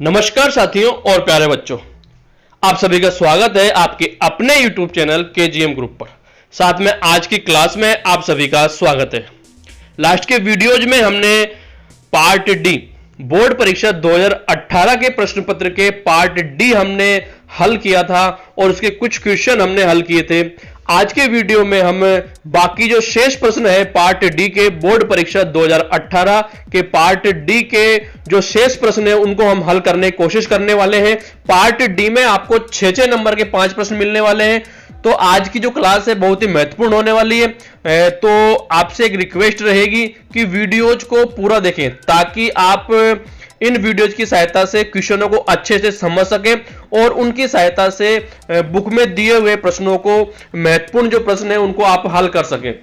नमस्कार साथियों और प्यारे बच्चों, आप सभी का स्वागत है आपके अपने YouTube चैनल केजीएम ग्रुप पर। साथ में आज की क्लास में आप सभी का स्वागत है। लास्ट के वीडियोज में हमने पार्ट डी बोर्ड परीक्षा 2018 के प्रश्न पत्र के पार्ट डी हमने हल किया था और उसके कुछ क्वेश्चन हमने हल किए थे। आज के वीडियो में हम बाकी जो शेष प्रश्न है पार्ट डी के बोर्ड परीक्षा 2018 के पार्ट डी के जो शेष प्रश्न है उनको हम हल करने की कोशिश करने वाले हैं। पार्ट डी में आपको 6 नंबर के 5 प्रश्न मिलने वाले हैं। तो आज की जो क्लास है बहुत ही महत्वपूर्ण होने वाली है। तो आपसे एक रिक्वेस्ट रहेगी कि वीडियोज को पूरा देखें ताकि आप इन वीडियोज की सहायता से क्वेश्चनों को अच्छे से समझ सकें और उनकी सहायता से बुक में दिए हुए प्रश्नों को, महत्वपूर्ण जो प्रश्न है उनको आप हल कर सकें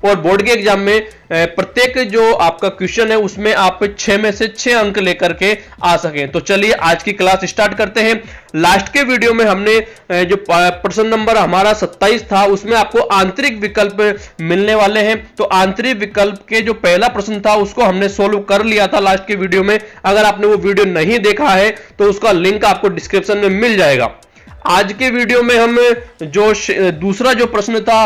और बोर्ड के एग्जाम में प्रत्येक जो आपका क्वेश्चन है उसमें आप 6 में से 6 अंक लेकर के आ सकें। तो चलिए आज की क्लास स्टार्ट करते हैं। लास्ट के वीडियो में हमने जो प्रश्न नंबर हमारा 27 था उसमें आपको आंतरिक विकल्प मिलने वाले हैं। तो आंतरिक विकल्प के जो पहला प्रश्न था उसको हमने सोल्व कर लिया था लास्ट के वीडियो में। अगर आपने वो वीडियो नहीं देखा है तो उसका लिंक आपको डिस्क्रिप्शन में मिल जाएगा। आज के वीडियो में हम जो दूसरा जो प्रश्न था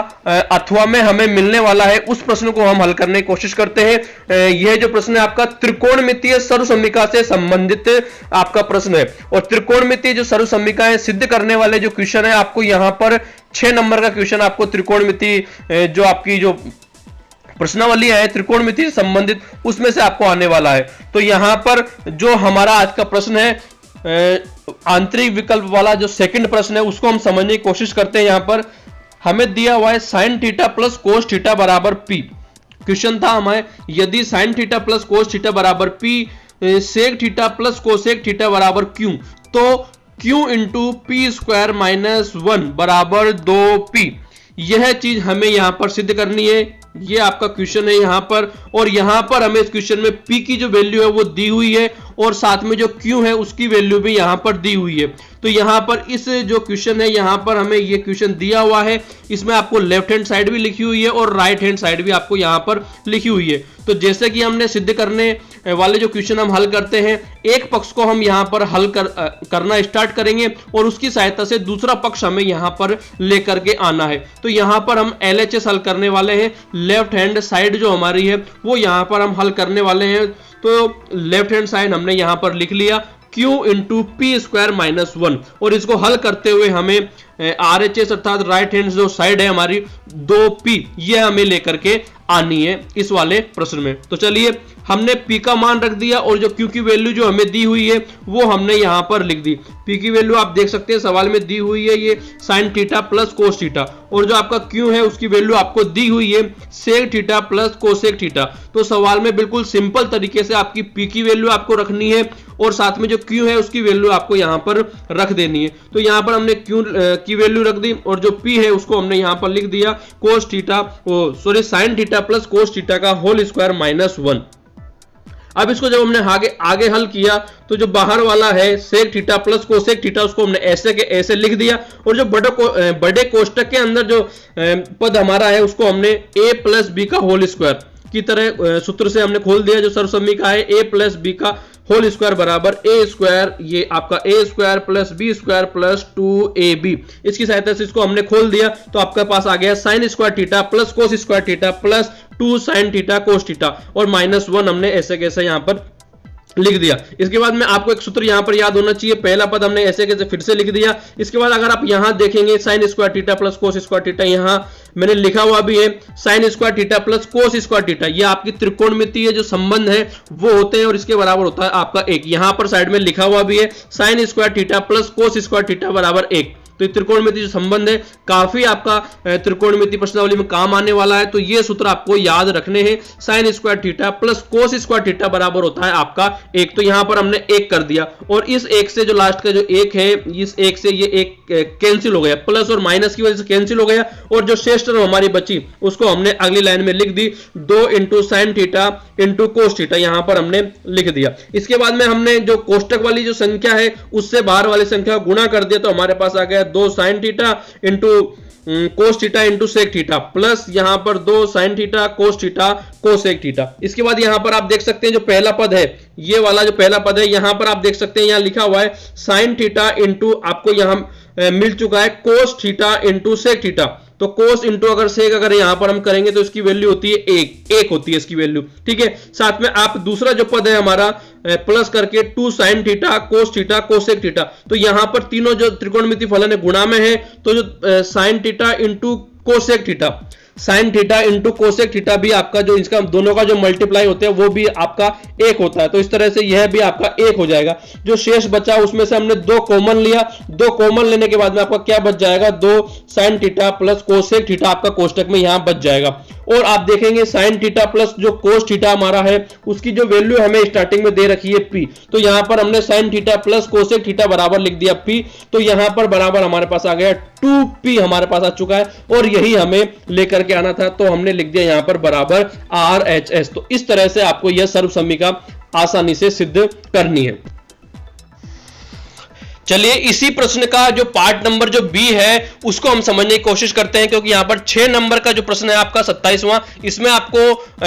अथवा में हमें मिलने वाला है उस प्रश्न को हम हल करने की कोशिश करते हैं। यह जो प्रश्न है आपका त्रिकोणमितीय सर्वसमीका से संबंधित आपका प्रश्न है और त्रिकोणमितीय जो सर्वसमीकाएं सिद्ध करने वाले जो क्वेश्चन है आपको यहां पर 6 नंबर का क्वेश्चन आपको त्रिकोणमितीय जो आपकी जो प्रश्नावली है त्रिकोणमिति से संबंधित उसमें से आपको आने वाला है। तो यहां पर जो हमारा आज का प्रश्न है आंतरिक विकल्प वाला जो सेकंड प्रश्न है उसको हम समझने की कोशिश करते हैं। यहां पर हमें दिया हुआ है sin theta plus cos theta बराबर p। क्वेश्चन था हमें यदि sin theta plus cos theta बराबर p, sec theta plus cosec theta बराबर q, तो q into P square minus 1 बराबर 2p। यह चीज हमें यहां पर सिद्ध करनी है। ये आपका क्वेश्चन है यहां पर और यहां पर हमें इस क्वेश्चन में p की जो वैल्यू है वो दी हुई है और साथ में जो q है उसकी वैल्यू भी यहां पर दी हुई है। तो यहां पर इस जो क्वेश्चन है यहां पर हमें ये क्वेश्चन दिया हुआ है, इसमें आपको लेफ्ट हैंड साइड भी लिखी हुई है और राइट हैंड साइड भी आपको यहां पर लिखी हुई है। तो जैसे कि हमने सिद्ध करने वाले जो क्वेश्चन हम हल करते हैं, एक पक्ष को हम यहां पर हल करना स्टार्ट करेंगे और उसकी सहायता से दूसरा पक्ष हमें यहां पर लेकर के आना है। तो यहां पर हम LHS हल करने वाले हैं। लेफ्ट हैंड साइड जो हमारी है वो यहां पर हम हल करने वाले हैं। तो लेफ्ट हैंड साइड हमने यहां पर लिख लिया q into P square minus 1 और इसको हल करते हुए हमें RHS अर्थात राइट हैंड जो साइड है हमारी 2p ये हमें लेकर के आनी है इस वाले प्रश्न में। तो चलिए हमने p का मान रख दिया और जो q की वैल्यू जो हमें दी हुई है वो हमने यहां पर लिख दी। p की वैल्यू आप देख सकते हैं सवाल में दी हुई है ये sin theta plus cos theta और जो आपका q है उसकी वैल्यू आपको दी हुई है sec theta plus cosec theta. तो सवाल में बिल्कुल सिंपल तरीके से आपकी p की वैल्यू आपको रखनी है और साथ में जो q है उसकी वैल्यू आपको यहां पर रख देनी है। तो यहां पर हमने q की वैल्यू रख दी और जो p है उसको हमने यहां पर लिख दिया cos theta sin theta plus cos theta का होल स्क्वायर माइनस 1। अब इसको जब हमने आगे हल किया तो जो बाहर वाला है sec theta plus cosec theta उसको हमने ऐसे के ऐसे लिख दिया और जो बड़े कोष्टक के अंदर जो पद हमारा है उसको हमने a प्लस बी का होल स्क्वायर की तरह सूत्र से हमने खोल दिया। जो सर्वसमीका है a प्लस बी का होल स्क्वायर बराबर a स्क्वायर, ये आपका a square plus b square plus 2ab, इसकी सहायता से इसको हमने खोल दिया। तो आपके पास आ गया sine square theta plus cos square theta plus 2 sine theta cos theta और माइनस 1 हमने ऐसे कैसे यहां पर लिख दिया। इसके बाद में आपको एक सूत्र यहां पर याद होना चाहिए, पहला पद हमने ऐसे कैसे फिर से लिख दिया। इसके बाद अगर आप यहां देखेंगे sine square theta plus cos square theta यहां मैंने लिखा हुआ भी है sine square theta plus cos square theta, ये आपकी त्रिकोणमितीय जो संबंध है वो होते हैं और इसके बराबर होता है आपका 1। यहां पर साइड में लिखा हुआ भी है sine square theta plus cos square theta बराबर 1। तो त्रिकोणमिति जो संबंध है काफी आपका त्रिकोणमिति प्रश्नावली में काम आने वाला है। तो ये सूत्र आपको याद रखने हैं, sine square theta plus cos square theta बराबर होता है आपका 1। तो यहां पर हमने 1 कर दिया और इस 1 से जो लास्ट का जो 1 है इस 1 से ये 1 कैंसिल हो गया, प्लस और माइनस की वजह से कैंसिल हो गया और जो शेष टर्म हमारी बची उसको हमने अगली लाइन में लिख दी 2 into sine theta into cos theta, यहां पर हमने लिख दिया। इसके बाद में हमने जो कोष्टक वाली जो संख्या है उससे बाहर वाली संख्या गुणा कर दिया तो हमारे पास आ गया 2 sine theta into cos theta into sec theta plus यहां पर 2 sine theta cos theta cosec theta. इसके बाद यहां पर आप देख सकते हैं जो पहला पद है, ये वाला जो पहला पद है, यहां पर आप देख सकते हैं यहां लिखा हुआ है साइन थीटा इंटू आपको यहां मिल चुका है cos theta into sec theta. तो कोस इंटू अगर सेक अगर यहां पर हम करेंगे तो इसकी वैल्यू होती है एक होती है इसकी वैल्यू, ठीक है। साथ में आप दूसरा जो पद है हमारा प्लस करके 2 sine theta cos theta cosec theta, तो यहां पर तीनों जो त्रिकोणमितीय फलन है गुणा में है, तो जो sign theta into cosec theta, sign theta into cosec theta भी आपका जो इसका दोनों का जो मल्टीप्लाई होते हैं वो भी आपका 1 होता है। तो इस तरह से यह भी आपका 1 हो जाएगा। जो शेष बचा उसमें से हमने 2 कॉमन लिया, 2 कॉमन लेने के बाद में आपका क्या बच जाएगा, 2 sine theta plus cosec theta आपका कोष्टक में यहां बच जाएगा। और आप देखेंगे साइन थीटा प्लस जो कोस थीटा हमारा है उसकी जो वैल्यू हमें स्टार्टिंग में दे रखी है p, तो यहां पर हमने sine theta plus cosec theta बराबर लिख दिया p, तो यहां पर बराबर हमारे पास आ गया 2p हमारे पास आ चुका है और यही हमें लेकर के आना था, तो हमने लिख दिया यहां पर बराबर RHS। तो इस तरह से आपको यह सर्वसम्मिका आसानी से सिद्ध करनी है। चलिए इसी प्रश्न का जो पार्ट नंबर जो बी है उसको हम समझने की कोशिश करते हैं, क्योंकि यहां पर 6 नंबर का जो प्रश्न है आपका 27वां, इसमें आपको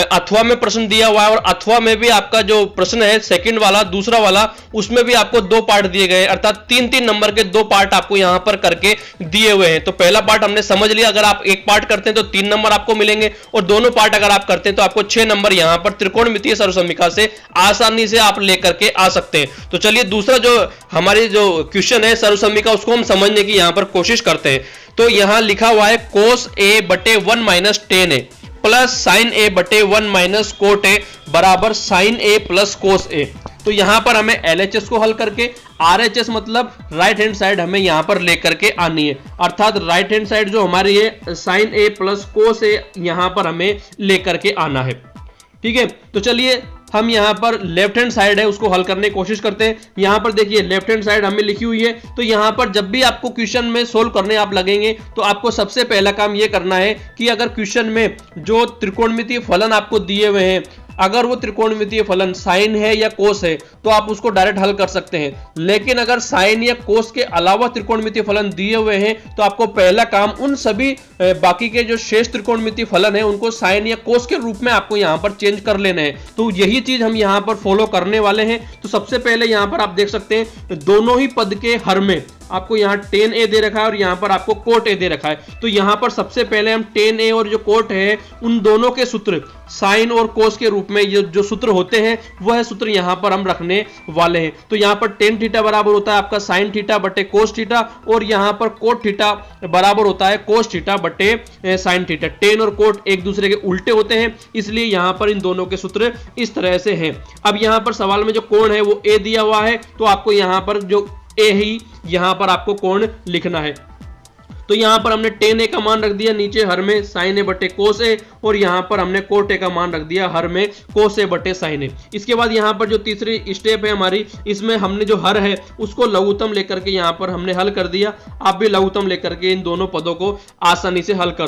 अथवा में प्रश्न दिया हुआ है और अथवा में भी आपका जो प्रश्न है सेकंड वाला दूसरा वाला उसमें भी आपको 2 पार्ट दिए गए, अर्थात 3-3 नंबर के 2 पार्ट आपको यहां पर करके दिए हुए हैं। तो पहला पार्ट हमने समझ लिया, अगर आप एक पार्ट करते हैं तो 3 नंबर आपको मिलेंगे और दोनों पार्ट अगर आप करते हैं तो आपको 6 नंबर यहां पर त्रिकोणमितीय सर्वसम्मिका से आसानी से आप लेकर के आ सकते हैं। तो चलिए दूसरा जो हमारी जो क्वेश्चन है सर्वसम्मिका उसको हम समझने की यहां पर कोशिश करते हैं। तो यहां लिखा हुआ है cos a बटे 1 minus tan a plus sin a बटे 1 माइनस cot a बराबर sin a plus cos a। तो यहां पर हमें LHS को हल करके RHS मतलब राइट हैंड साइड हमें यहां पर लेकर के आनी है, अर्थात राइट हैंड साइड जो हमारी है sin a plus cos a यहां पर हमें लेकर के आना है, ठीक है। तो चलिए हम यहां पर लेफ्ट हैंड साइड है उसको हल करने की कोशिश करते हैं। यहां पर देखिए लेफ्ट हैंड साइड हमें लिखी हुई है, तो यहां पर जब भी आपको क्वेश्चन में सोल्व करने आप लगेंगे तो आपको सबसे पहला काम यह करना है कि अगर क्वेश्चन में जो त्रिकोणमितीय फलन आपको दिए हुए हैं अगर वो त्रिकोणमितीय फलन साइन है या कोस है तो आप उसको डायरेक्ट हल कर सकते हैं, लेकिन अगर साइन या कोस के अलावा त्रिकोणमितीय फलन दिए हुए हैं तो आपको पहला काम उन सभी बाकी के जो शेष त्रिकोणमितीय फलन है उनको साइन या कोस के रूप में आपको यहां पर चेंज कर लेना है। तो यही चीज हम यहां पर फॉलो करने वाले हैं। तो सबसे पहले यहां पर आप देख सकते हैं दोनों ही पद के हर में आपको यहाँ tan a दे रखा है और यहाँ पर आपको cot a दे रखा है। तो यहाँ पर सबसे पहले हम tan a और जो cot है उन दोनों के सूत्र साइन और कोस के रूप में जो सूत्र होते हैं वह सूत्र यहाँ पर हम रखने वाले हैं। तो यहाँ पर tan थीटा बराबर होता है आपका साइन थीटा बटे कोस थीटा और यहाँ पर cot थीटा बराबर होता है कोस थीटा बटे साइन थीटा। tan और cot एक दूसरे के उल्टे होते हैं, इसलिए यहाँ पर इन दोनों के सूत्र इस तरह से हैं। अब यहाँ पर सवाल में जो कोण है वो a दिया हुआ है, तो आपको यहाँ पर जो ए ही यहां पर आपको कोण लिखना है। तो यहां पर हमने tan a का मान रख दिया नीचे हर में sin a बटे cos a और यहां पर हमने cot a का मान रख दिया हर में cos a बटे sin a। इसके बाद यहां पर जो तीसरी स्टेप है हमारी, इसमें हमने जो हर है उसको लघुत्तम लेकर के यहां पर हमने हल कर दिया। आप भी लघुत्तम लेकर के इन दोनों पदों को आसानी से हल कर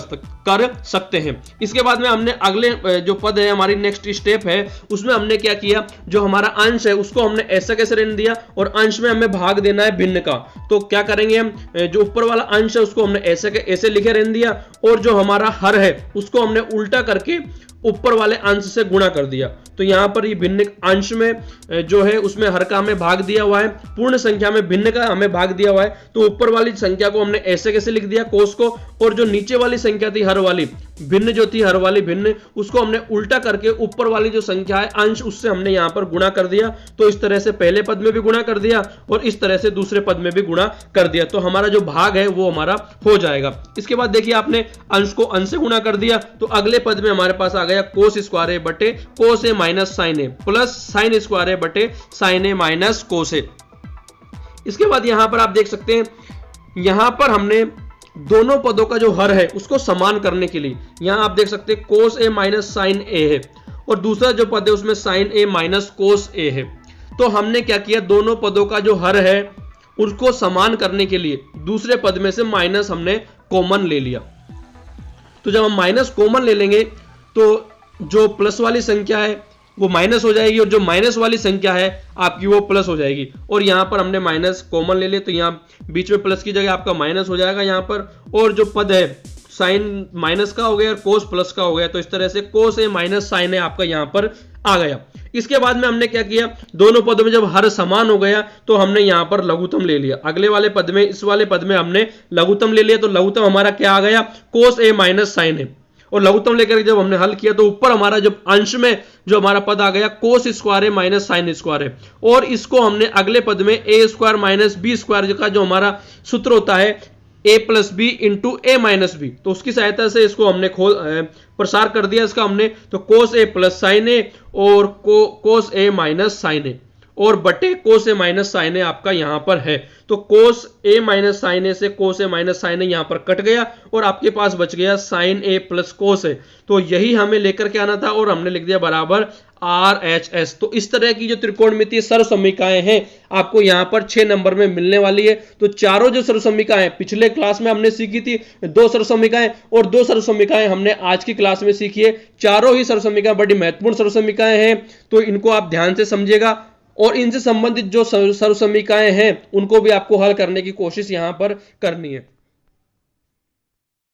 सकते हैं। इसके बाद में हमने अगले जो पद है हमारी नेक्स्ट स्टेप है उसमें हमने क्या किया, जो हमारा अंश है उसको हमने ऐसा कैसे रहने दिया और अंश में हमें भाग देना है भिन्न का। तो क्या करेंगे हम, जो ऊपर वाला अंश है उसको हमने ऐसे लिखे रहने दिया और जो हमारा हर है उसको हमने उल्टा करके ऊपर वाले अंश से गुणा कर दिया। तो यहां पर ये भिन्न अंश में जो है उसमें हर का हमें भाग दिया हुआ है, पूर्ण संख्या में भिन्न का हमें भाग दिया हुआ है। तो ऊपर वाली संख्या को हमने ऐसे कैसे लिख दिया कोस को, और जो नीचे वाली संख्या थी हर वाली भिन्न जो थी हर वाली भिन्न उसको हमने उल्टा करके ऊपर वाली जो संख्या है अंश उससे हमने यहां पर गुणा कर दिया। तो इस तरह से पहले पद में भी गुणा कर दिया और इस तरह से दूसरे पद में भी गुणा कर दिया, तो हमारा जो भाग है वो हमारा हो जाएगा। इसके बाद देखिए आपने अंश को अंश से गुणा कर दिया, तो अगले पद में हमारे पास आ गया कोस स्क्वायर ए बटे कोस ए माइनस साइन ए प्लस साइन स्क्वायर ए बटे साइन ए माइनस कोस ए। इसके बाद यहां पर आप देख सकते हैं यहां पर हमने दोनों पदों का जो हर है उसको समान करने के लिए यहां आप देख सकते हैं कोस ए माइनस साइन ए है और दूसरा जो पद है उसमें साइन ए माइनस कोस ए है। तो हमने क्या किया, दोनों पदों का जो हर है उसको समान करने के लिए दूसरे पद में से माइनस हमने कॉमन ले लिया। तो जब हम माइनस कॉमन ले लेंगे तो जो प्लस वाली संख्या है वो माइनस हो जाएगी और जो माइनस वाली संख्या है आपकी वो प्लस हो जाएगी। और यहाँ पर हमने माइनस कॉमन ले लिया तो यहाँ बीच में प्लस की जगह आपका माइनस हो जाएगा यहाँ पर। और जो पद है साइन माइनस का हो गया और कोस प्लस का हो गया, तो इस तरह से कोस ए माइनस साइन ए आपका यहाँ पर आ गया। इसके बाद में हमने क्या किया, दोनों पदों में जब हर समान हो गया तो हमने यहां पर लघुत्तम ले लिया। अगले वाले पद में, इस वाले पद में हमने लघुत्तम ले लिया, तो लघुत्तम हमारा क्या आ गया, कोस ए माइनस साइन ए। और लघुत्तम लेकर जब हमने हल किया तो ऊपर हमारा जब अंश में जो हमारा पद आ गया cos square A minus sine square है, और इसको हमने अगले पद में A square minus B square का जो हमारा सूत्र होता है a plus B into A minus B, तो उसकी सहायता से इसको हमने प्रसार कर दिया इसका हमने। तो कोस ए प्लस साइन ए और कोस ए माइनस साइन ए और बटे कोस ए माइनस साइन ए आपका यहां पर है। तो कोस ए माइनस साइन ए से कोस ए माइनस साइन ए यहां पर कट गया और आपके पास बच गया साइन ए प्लस कोस ए। तो यही हमें लेकर के आना था और हमने लिख दिया बराबर RHS। तो इस तरह की जो त्रिकोणमितीय सर्वसमीकाएं हैं आपको यहां पर 6 नंबर में मिलने वाली है। तो चारों जो सर्वसमीकाएं पिछले क्लास में हमने सीखी थी, 2 सर्वसमीकाएं और 2 सर्वसमीकाएं हमने आज की क्लास में सीखी है। चारों ही सर्वसमीकाएं बड़ी महत्वपूर्ण सर्वसमीकाएं हैं, तो इनको आप ध्यान से समझिएगा और इनसे संबंधित जो सर्वसमीकाएं हैं उनको भी आपको हल करने की कोशिश यहां पर करनी है।